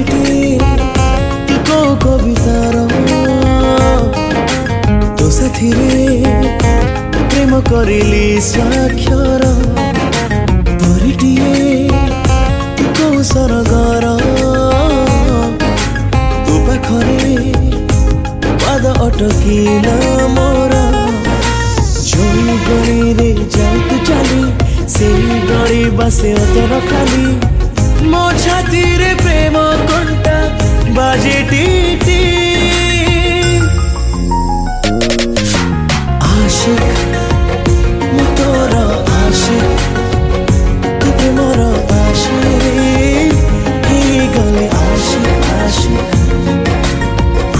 बाजिटे को कवितार तो साथिरे प्रेम करिली स्वाक्षर तोरिटिए को सरगर तू पाखरे पाद अटकिल मोर झोली गली रे जाऊ तू चली से गली बासे अतर खाली मो छाती रे प्रेम कंटा बाजे टीटी आशिक मो तोर आशिक तू प्रेमर आशिक हे गले आशिक आशिक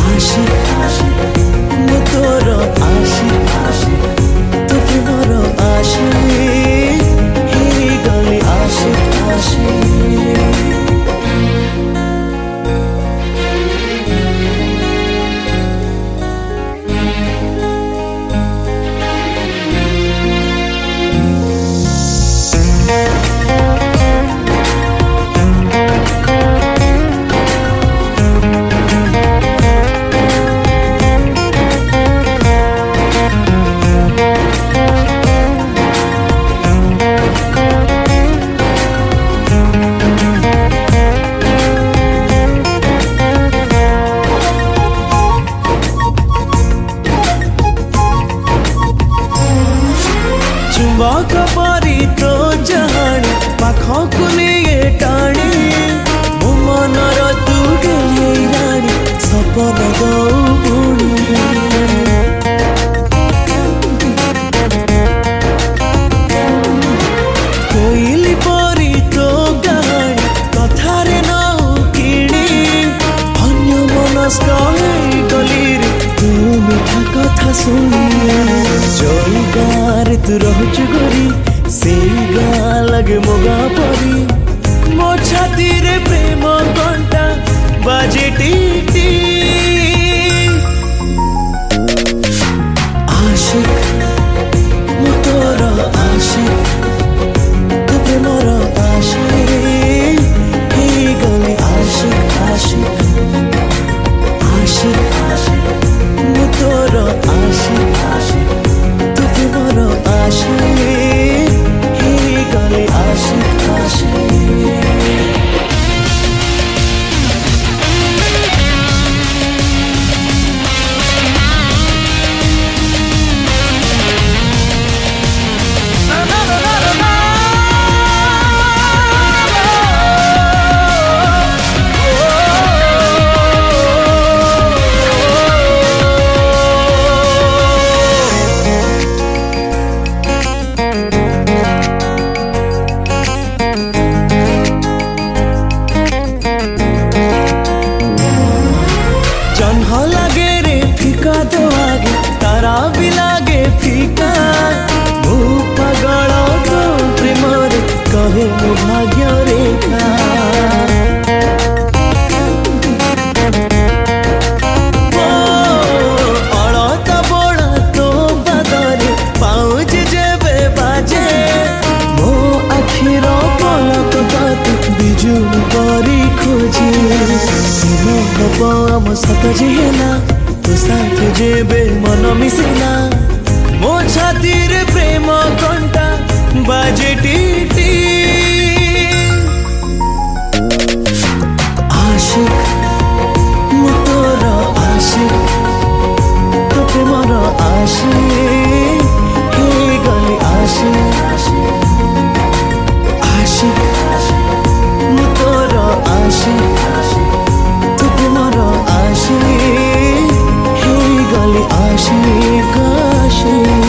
आशिक आशिक मो तोर आशिक आशिक तू प्रेमर आशिक हे गले आशिक आशिक चुंबक परी तो जहानी पाखक लिए टाणी मो मनर तू गेली राणी सपन दौ बुणी कोइली परी तो गाणी कथारे नौ किणी अन्य मनस्क गली रे तू मिठा कथा शुणी जो गारे तू रहुचु गोरी से गाँ लगे मो गाँ परी मो छाती रे प्रेम कंटा बाजे टीटी आशिक मो तोर आशिक तू प्रेमर आशिक हे गले आशिक आशिक आशिक आशिक मो तोर आशिक आशिक तू प्रेमर आशिक हे गले आशिक आशिक जन्ह लागे रे फीका तो आगे तारा भी लागे फीका मो पागल तो प्रेम रे कहे मो भाग्य रेखा अलता बड़ा तो बादरे पाउज जेबे बाजे मो आखिर पलक बात बिजु परी खोजे आम सत जेला तो साथ जेबे मन मिसिला मो छाती रे प्रेम कंटा बाजे टीटी आशिक मो तोर आशिक तो प्रेमर आशिक हे गले आशिक आशिक मो तोर आशिक तू प्रेमर आशिक हे गले आशिक आशिक